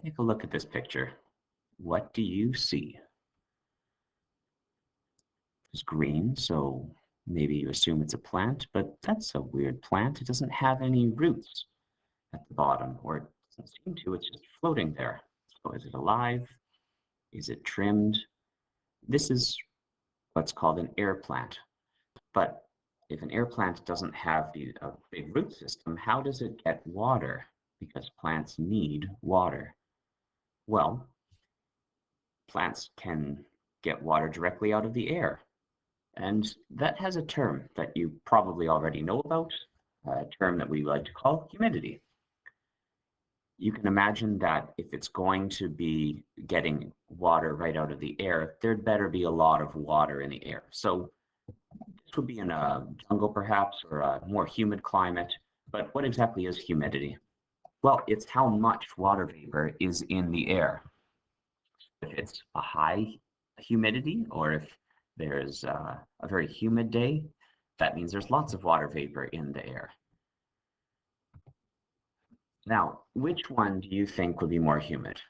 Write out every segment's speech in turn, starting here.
Take a look at this picture. What do you see? It's green, so maybe you assume it's a plant, but that's a weird plant. It doesn't have any roots at the bottom, or it doesn't seem to. It's just floating there. So is it alive? Is it trimmed? This is what's called an air plant. But if an air plant doesn't have a big root system, how does it get water? Because plants need water. Well, plants can get water directly out of the air. And that has a term that you probably already know about, a term that we like to call humidity. You can imagine that if it's going to be getting water right out of the air, there'd better be a lot of water in the air. So this would be in a jungle perhaps, or a more humid climate. But what exactly is humidity? Well, it's how much water vapor is in the air. If it's a high humidity, or if there's a very humid day, that means there's lots of water vapor in the air. Now, which one do you think would be more humid?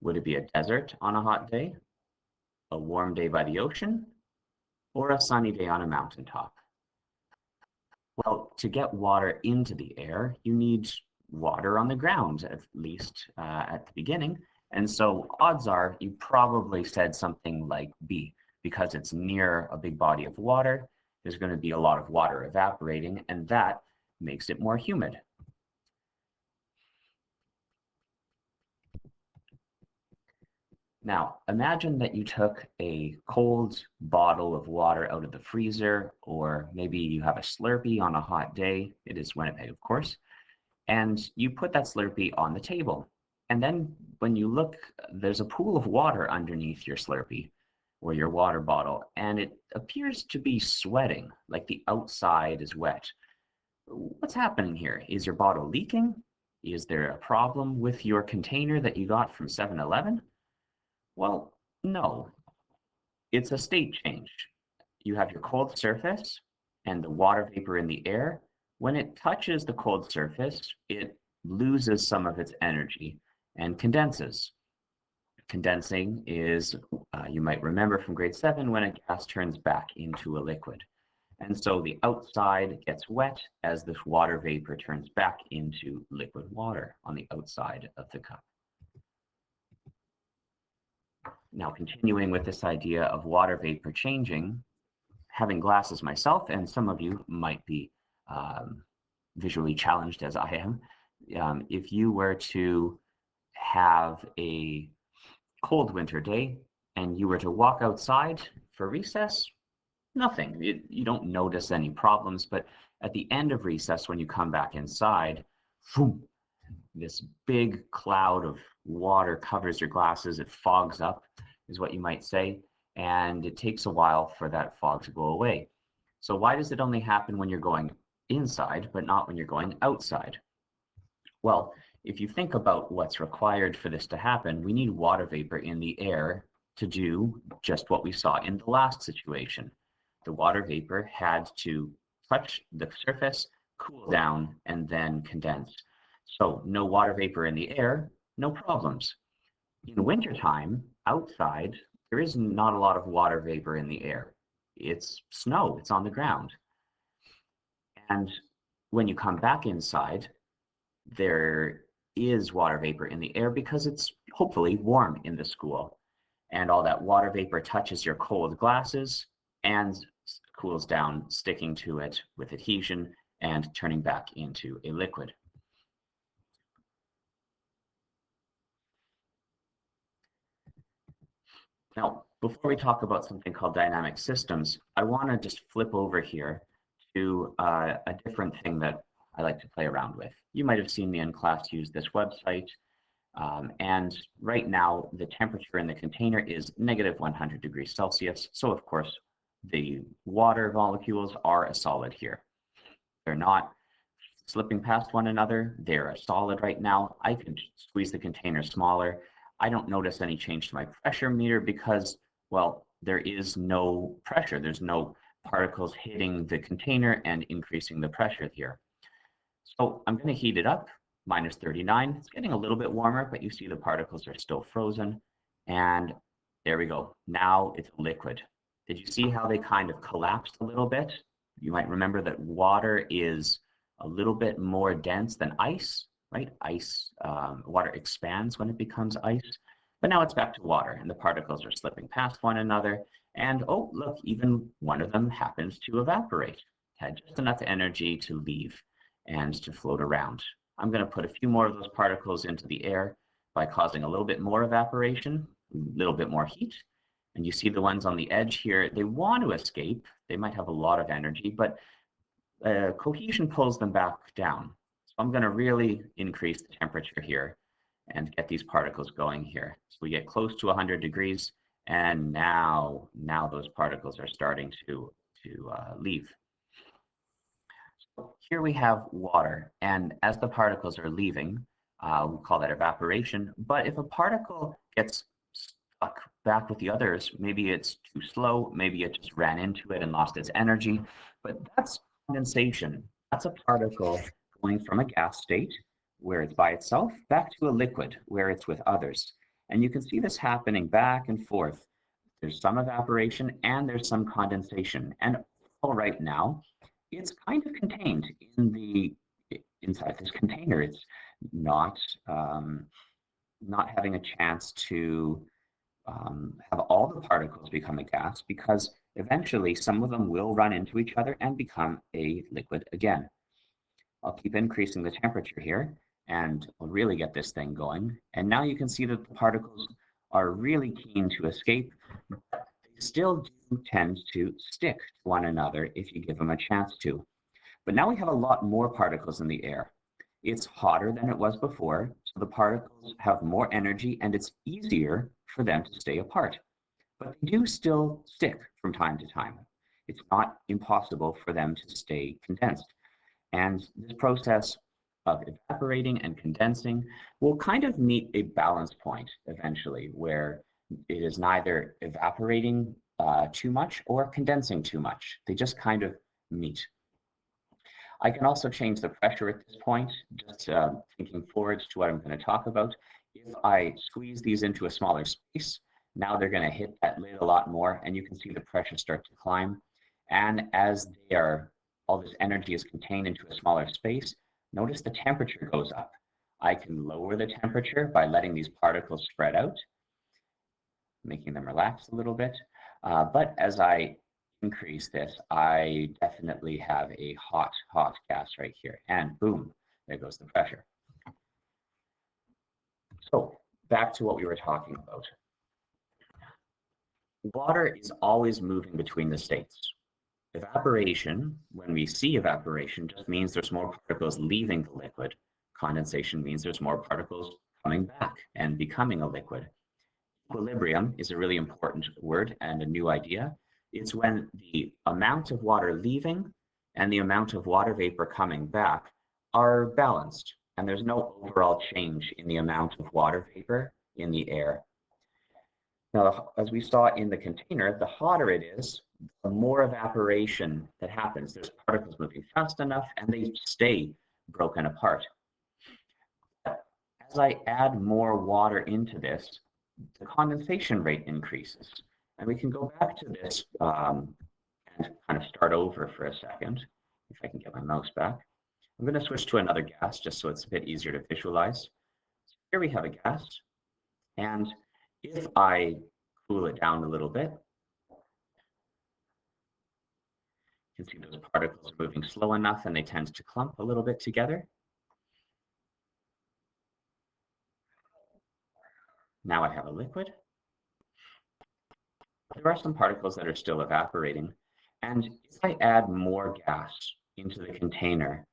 Would it be a desert on a hot day, a warm day by the ocean, or a sunny day on a mountaintop? Well, to get water into the air, you need water on the ground, at least at the beginning. And so odds are you probably said something like B, because it's near a big body of water. There's going to be a lot of water evaporating, and that makes it more humid. Now, imagine that you took a cold bottle of water out of the freezer, or maybe you have a Slurpee on a hot day. It is Winnipeg, of course. And you put that Slurpee on the table. And then when you look, there's a pool of water underneath your Slurpee or your water bottle, and it appears to be sweating, like the outside is wet. What's happening here? Is your bottle leaking? Is there a problem with your container that you got from 7-Eleven? Well, no. It's a state change. You have your cold surface and the water vapor in the air. When it touches the cold surface, it loses some of its energy and condenses. Condensing is, you might remember from grade 7, when a gas turns back into a liquid. And so the outside gets wet as this water vapor turns back into liquid water on the outside of the cup. Now, continuing with this idea of water vapor changing, having glasses myself, and some of you might be visually challenged as I am, if you were to have a cold winter day and you were to walk outside for recess, nothing. You don't notice any problems, but at the end of recess, when you come back inside, boom, this big cloud of water covers your glasses. It fogs up, is what you might say, and it takes a while for that fog to go away. So why does it only happen when you're going inside, but not when you're going outside? Well, if you think about what's required for this to happen, we need water vapor in the air to do just what we saw in the last situation. The water vapor had to touch the surface, cool down, and then condense. So no water vapor in the air, no problems. In wintertime, outside, there is not a lot of water vapor in the air. It's snow, it's on the ground. And when you come back inside, there is water vapor in the air because it's hopefully warm in the school. And all that water vapor touches your cold glasses and cools down, sticking to it with adhesion and turning back into a liquid. Now, before we talk about something called dynamic systems, I want to just flip over here to a different thing that I like to play around with. You might have seen me in class use this website, and right now the temperature in the container is negative 100 degrees Celsius. So of course, the water molecules are a solid here. They're not slipping past one another. They're a solid right now. I can squeeze the container smaller. I don't notice any change to my pressure meter because, well, there is no pressure. There's no particles hitting the container and increasing the pressure here. So I'm going to heat it up minus 39. It's getting a little bit warmer, but you see the particles are still frozen. And there we go. Now it's liquid. Did you see how they kind of collapsed a little bit? You might remember that water is a little bit more dense than ice, right? Water expands when it becomes ice, but now it's back to water and the particles are slipping past one another. And oh, look, even one of them happens to evaporate, had just enough energy to leave and to float around. I'm going to put a few more of those particles into the air by causing a little bit more evaporation, a little bit more heat. And you see the ones on the edge here, they want to escape. They might have a lot of energy, but cohesion pulls them back down. So I'm going to really increase the temperature here and get these particles going here. So we get close to 100 degrees, and now those particles are starting to leave. So here we have water, and as the particles are leaving, we call that evaporation. But if a particle gets stuck back with the others, maybe it's too slow, maybe it just ran into it and lost its energy, but that's condensation. That's a particle going from a gas state where it's by itself back to a liquid where it's with others. And you can see this happening back and forth. There's some evaporation and there's some condensation. And all right now, it's kind of contained inside this container. It's not having a chance to have all the particles become a gas, because eventually some of them will run into each other and become a liquid again. I'll keep increasing the temperature here and I'll really get this thing going. And now you can see that the particles are really keen to escape, but they still do tend to stick to one another if you give them a chance to. But now we have a lot more particles in the air. It's hotter than it was before, so the particles have more energy and it's easier for them to stay apart. But they do still stick from time to time. It's not impossible for them to stay condensed. And this process of evaporating and condensing will kind of meet a balance point eventually, where it is neither evaporating too much or condensing too much. They just kind of meet. I can also change the pressure at this point, just thinking forward to what I'm going to talk about. If I squeeze these into a smaller space, now they're going to hit that lid a lot more, and you can see the pressure start to climb. And as all this energy is contained into a smaller space, notice the temperature goes up. I can lower the temperature by letting these particles spread out, making them relax a little bit. But as I increase this, I definitely have a hot gas right here. And boom, there goes the pressure. So back to what we were talking about. Water is always moving between the states. Evaporation, when we see evaporation, just means there's more particles leaving the liquid. Condensation means there's more particles coming back and becoming a liquid. Equilibrium is a really important word and a new idea. It's when the amount of water leaving and the amount of water vapor coming back are balanced, and there's no overall change in the amount of water vapor in the air. Now, as we saw in the container, the hotter it is, the more evaporation that happens. There's particles moving fast enough and they stay broken apart. As I add more water into this, the condensation rate increases. And we can go back to this and kind of start over for a second, if I can get my mouse back. I'm going to switch to another gas just so it's a bit easier to visualize. So here we have a gas, and if I cool it down a little bit, you can see those particles are moving slow enough and they tend to clump a little bit together. Now I have a liquid. There are some particles that are still evaporating. And if I add more gas into the container,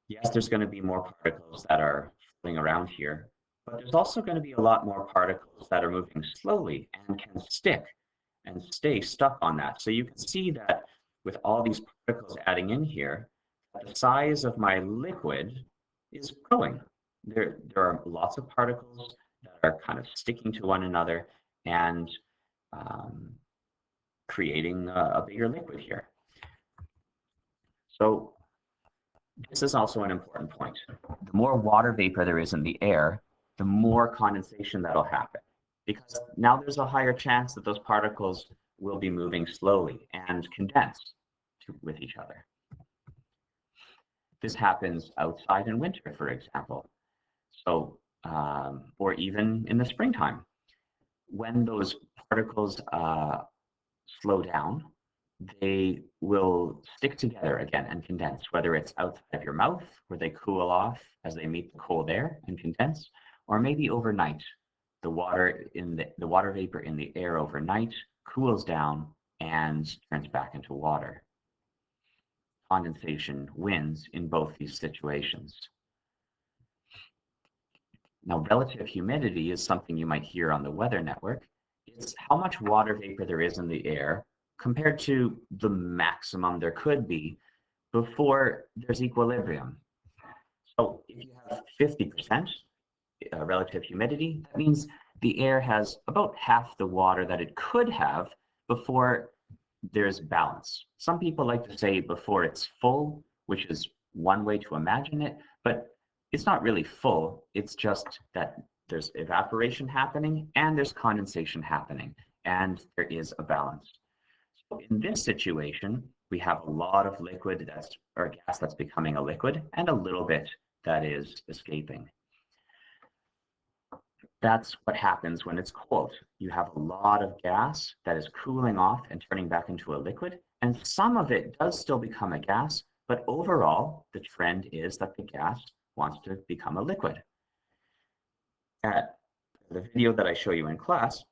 yes, there's going to be more particles that are floating around here, but there's also going to be a lot more particles that are moving slowly and can stick and stay stuck on that. So you can see that with all these particles adding in here, the size of my liquid is growing. There are lots of particles that are kind of sticking to one another and creating a bigger liquid here. So This is also an important point. The more water vapor there is in the air, the more condensation that'll happen, because now there's a higher chance that those particles will be moving slowly and condense with each other. This happens outside in winter, for example. So, or even in the springtime, when those particles slow down, they will stick together again and condense, whether it's outside of your mouth where they cool off as they meet the cold air and condense, or maybe overnight. The water vapor in the air overnight cools down and turns back into water. Condensation wins in both these situations. Now, relative humidity is something you might hear on the weather network. It's how much water vapor there is in the air compared to the maximum there could be before there's equilibrium. So if you have 50% relative humidity, that means the air has about half the water that it could have before there's balance. Some people like to say before it's full, which is one way to imagine it, but it's not really full. It's just that there's evaporation happening and there's condensation happening, and there is a balance. So in this situation, we have a lot of liquid or gas that's becoming a liquid and a little bit that is escaping. That's what happens when it's cold. You have a lot of gas that is cooling off and turning back into a liquid, and some of it does still become a gas, but overall, the trend is that the gas wants to become a liquid. At the video that I show you in class,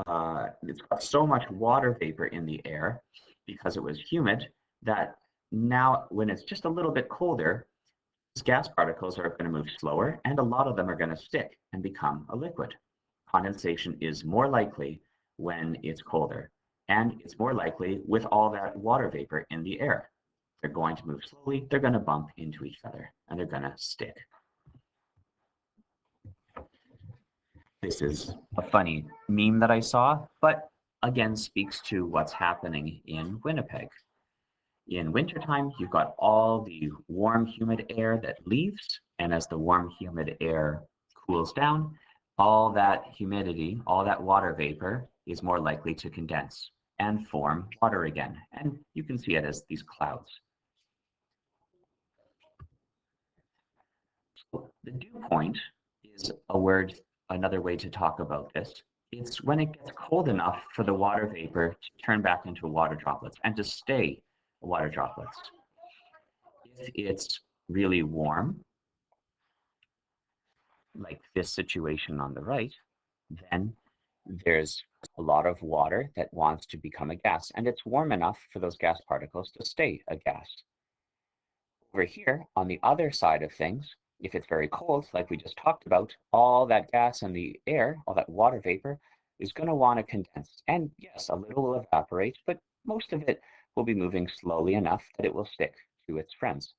it's got so much water vapor in the air because it was humid that now when it's just a little bit colder, these gas particles are going to move slower and a lot of them are going to stick and become a liquid. Condensation is more likely when it's colder, and it's more likely with all that water vapor in the air. They're going to move slowly, they're going to bump into each other, and they're going to stick. This is a funny meme that I saw, but again speaks to what's happening in Winnipeg. In wintertime, you've got all the warm, humid air that leaves, and as the warm, humid air cools down, all that humidity, all that water vapor is more likely to condense and form water again. And you can see it as these clouds. So the dew point is another way to talk about this. It's when it gets cold enough for the water vapor to turn back into water droplets and to stay water droplets. If it's really warm, like this situation on the right, then there's a lot of water that wants to become a gas, and it's warm enough for those gas particles to stay a gas. Over here, on the other side of things, if it's very cold, like we just talked about, all that gas in the air, all that water vapor, is going to want to condense. And yes, a little will evaporate, but most of it will be moving slowly enough that it will stick to its friends.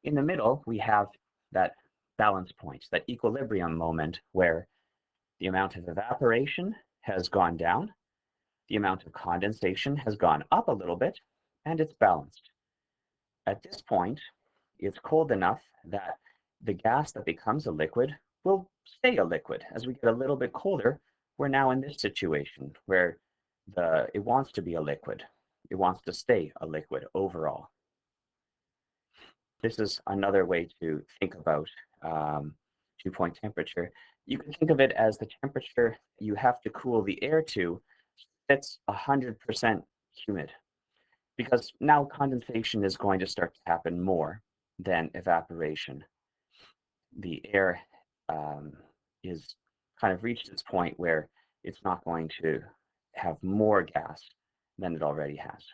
In the middle, we have that balance point, that equilibrium moment where the amount of evaporation has gone down, the amount of condensation has gone up a little bit, and it's balanced. At this point, it's cold enough that the gas that becomes a liquid will stay a liquid. As we get a little bit colder, we're now in this situation where it wants to be a liquid. It wants to stay a liquid overall. This is another way to think about dew point temperature. You can think of it as the temperature you have to cool the air to that's 100% humid, because now condensation is going to start to happen more than evaporation. The air is kind of reached its point where it's not going to have more gas than it already has.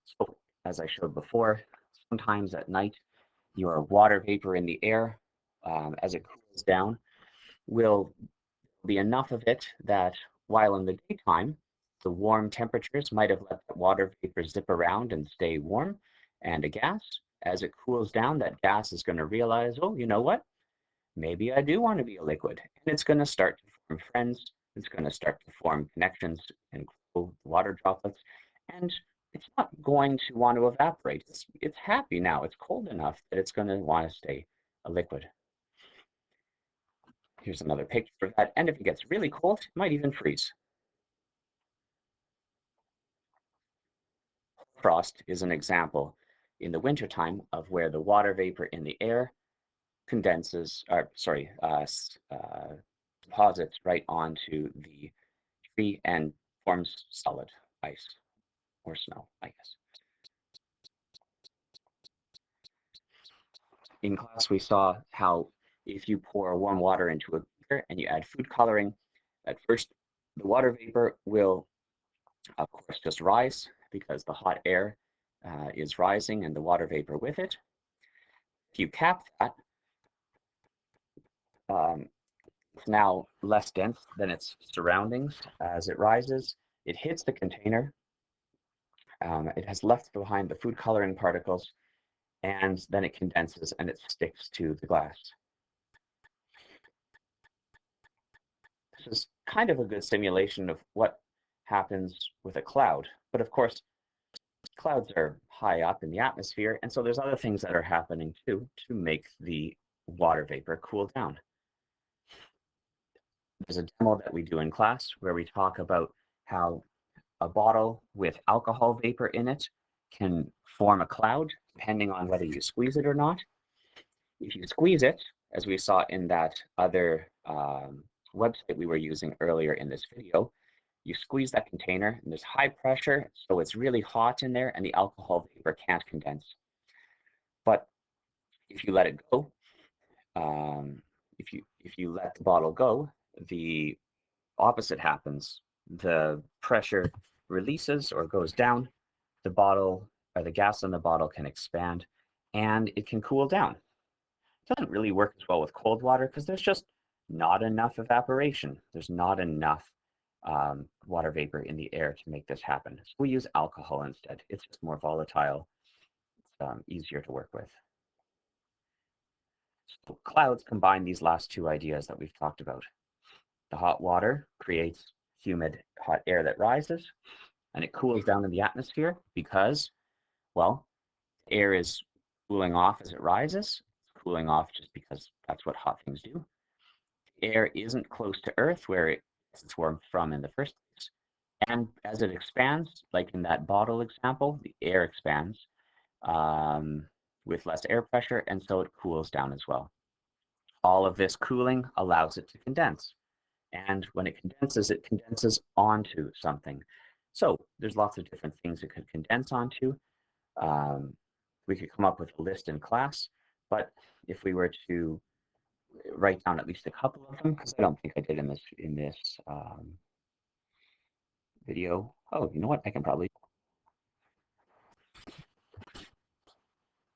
So as I showed before, sometimes at night, your water vapor in the air, as it cools down, will be enough of it that while in the daytime, the warm temperatures might have let the water vapor zip around and stay warm and a gas. As it cools down, that gas is going to realize, oh, you know what? Maybe I do want to be a liquid. And it's going to start to form friends. It's going to start to form connections and cool water droplets. And it's not going to want to evaporate. It's happy now. It's cold enough that it's going to want to stay a liquid. Here's another picture of that. And if it gets really cold, it might even freeze. Frost is an example in the wintertime of where the water vapor in the air condenses, or sorry, deposits right onto the tree and forms solid ice or snow, I guess. In class, we saw how if you pour warm water into a beaker and you add food coloring, at first the water vapor will, of course, just rise because the hot air is rising and the water vapor with it. If you cap that, it's now less dense than its surroundings. As it rises, it hits the container. It has left behind the food coloring particles, and then it condenses and it sticks to the glass. This is kind of a good simulation of what happens with a cloud. But of course, clouds are high up in the atmosphere, and so there's other things that are happening too to make the water vapor cool down. There's a demo that we do in class where we talk about how a bottle with alcohol vapor in it can form a cloud depending on whether you squeeze it or not. If you squeeze it, as we saw in that other website we were using earlier in this video, you squeeze that container and there's high pressure, so it's really hot in there and the alcohol vapor can't condense. But if you let it go, if you let the bottle go, the opposite happens. The pressure releases or goes down, the bottle or the gas in the bottle can expand and it can cool down. It doesn't really work as well with cold water because there's just not enough evaporation. There's not enough water vapor in the air to make this happen. So we use alcohol instead. It's just more volatile. It's easier to work with. So clouds combine these last two ideas that we've talked about. The hot water creates humid, hot air that rises, and it cools down in the atmosphere because, well, air is cooling off as it rises. It's cooling off just because that's what hot things do. Air isn't close to Earth, where it's warm from in the first place. And as it expands, like in that bottle example, the air expands with less air pressure, and so it cools down as well. All of this cooling allows it to condense. And when it condenses onto something. So there's lots of different things it could condense onto. We could come up with a list in class, but if we were to write down at least a couple of them, because I don't think I did in this video. Oh, you know what? I can probably.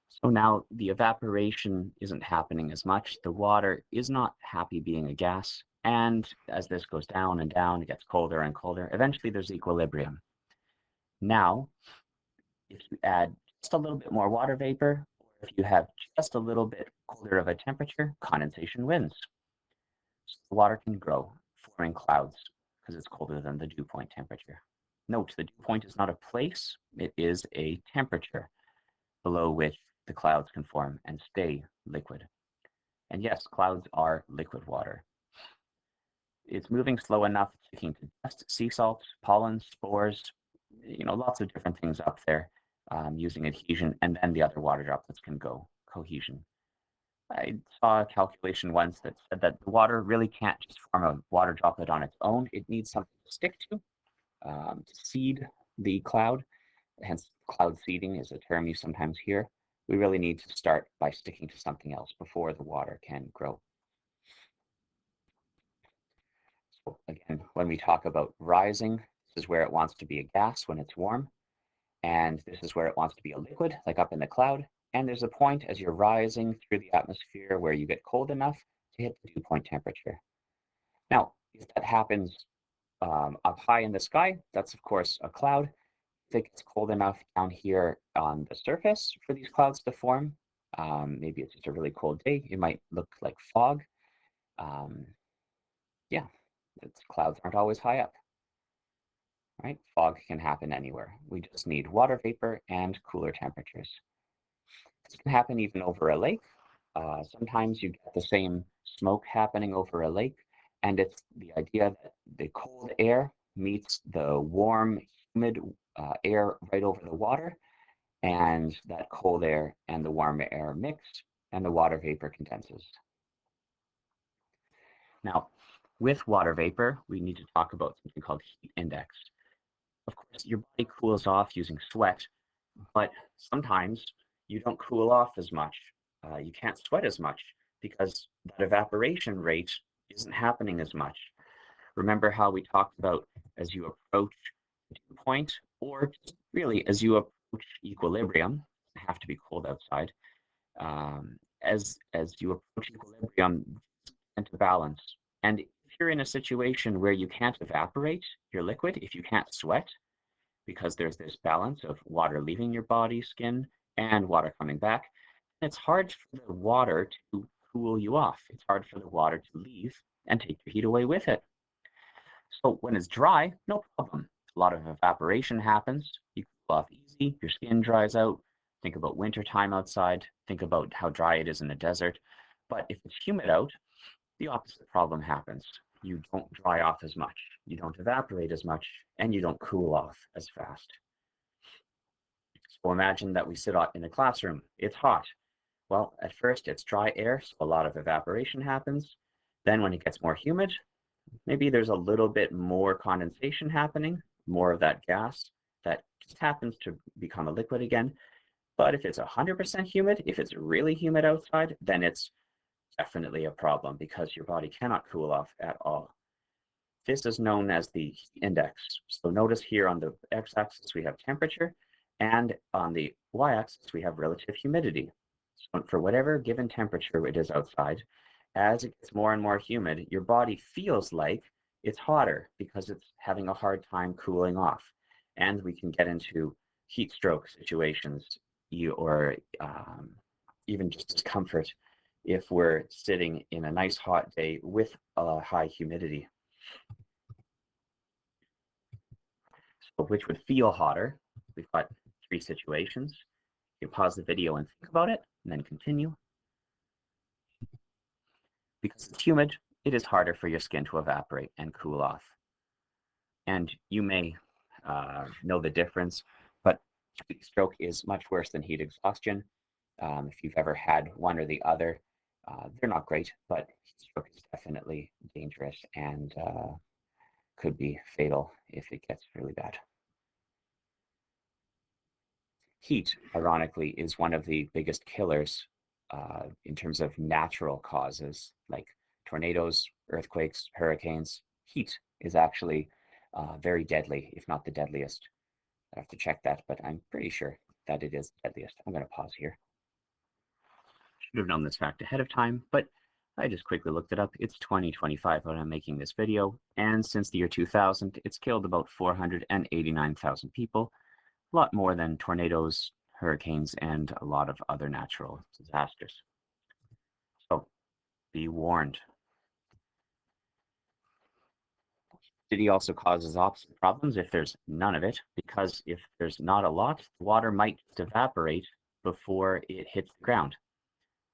So now the evaporation isn't happening as much. The water is not happy being a gas. And as this goes down and down, it gets colder and colder. Eventually there's equilibrium. Now, if you add just a little bit more water vapor, or if you have just a little bit colder of a temperature, condensation wins. So the water can grow, forming clouds, because it's colder than the dew point temperature. Note, the dew point is not a place, it is a temperature below which the clouds can form and stay liquid. And yes, clouds are liquid water. It's moving slow enough, sticking to dust, sea salt, pollen, spores, lots of different things up there using adhesion, and then the other water droplets can go cohesion. I saw a calculation once that said that the water really can't just form a water droplet on its own. It needs something to stick to seed the cloud. Hence, cloud seeding is a term you sometimes hear. We really need to start by sticking to something else before the water can grow. So again, when we talk about rising, this is where it wants to be a gas when it's warm. And this is where it wants to be a liquid, like up in the cloud. And there's a point as you're rising through the atmosphere where you get cold enough to hit the dew point temperature. Now, if that happens up high in the sky, that's of course a cloud. If it gets cold enough down here on the surface for these clouds to form, maybe it's just a really cold day, it might look like fog. Yeah, clouds aren't always high up. right? Fog can happen anywhere. We just need water vapor and cooler temperatures. This can happen even over a lake. Sometimes you get the same smoke happening over a lake, and it's the idea that the cold air meets the warm, humid air right over the water, and that cold air and the warm air mix, and the water vapor condenses. Now, with water vapor, we need to talk about something called heat index. Of course, your body cools off using sweat, but sometimes you don't cool off as much. You can't sweat as much because that evaporation rate isn't happening as much. Remember how we talked about as you approach the dew point, or just really as you approach equilibrium, have to be cold outside. As you approach equilibrium, into balance. And if you're in a situation where you can't evaporate your liquid, if you can't sweat, because there's this balance of water leaving your body, skin, and water coming back, it's hard for the water to cool you off. It's hard for the water to leave and take your heat away with it. So when it's dry, no problem. A lot of evaporation happens. You cool off easy. Your skin dries out. Think about winter time outside. Think about how dry it is in the desert. But if it's humid out, the opposite problem happens. You don't dry off as much, you don't evaporate as much, and you don't cool off as fast. So imagine that we sit out in a classroom. It's hot. Well, at first it's dry air, so a lot of evaporation happens. Then when it gets more humid, maybe there's a little bit more condensation happening, more of that gas that just happens to become a liquid again. But if it's 100% humid, if it's really humid outside, then it's definitely a problem because your body cannot cool off at all. This is known as the heat index. So notice here on the x-axis we have temperature, and on the y-axis we have relative humidity. So for whatever given temperature it is outside, as it gets more and more humid, your body feels like it's hotter because it's having a hard time cooling off. And we can get into heat stroke situations or even just discomfort if we're sitting in a nice hot day with a high humidity. So which would feel hotter? We've got three situations. You pause the video and think about it, and then continue. Because it's humid, it is harder for your skin to evaporate and cool off. And you may know the difference, but heat stroke is much worse than heat exhaustion. If you've ever had one or the other, they're not great, but heat stroke is definitely dangerous and could be fatal if it gets really bad. Heat, ironically, is one of the biggest killers in terms of natural causes like tornadoes, earthquakes, hurricanes. Heat is actually very deadly, if not the deadliest. I have to check that, but I'm pretty sure that it is the deadliest. I'm going to pause here. Should have known this fact ahead of time, but I just quickly looked it up. It's 2025 when I'm making this video, and since the year 2000, it's killed about 489,000 people, a lot more than tornadoes, hurricanes, and a lot of other natural disasters. So be warned. Humidity also causes opposite problems if there's none of it, because if there's not a lot, the water might just evaporate before it hits the ground.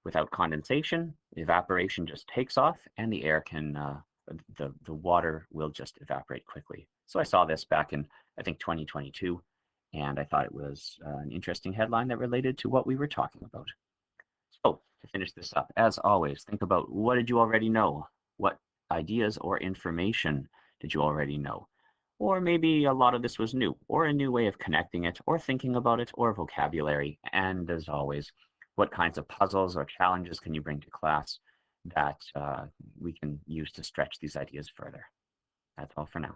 Without condensation, evaporation just takes off, and the air can, the water will just evaporate quickly. So I saw this back in, I think, 2022, and I thought it was an interesting headline that related to what we were talking about. So to finish this up, as always, think about what did you already know? What ideas or information did you already know? Or maybe a lot of this was new, or a new way of connecting it, or thinking about it, or vocabulary. And as always, what kinds of puzzles or challenges can you bring to class that we can use to stretch these ideas further? That's all for now.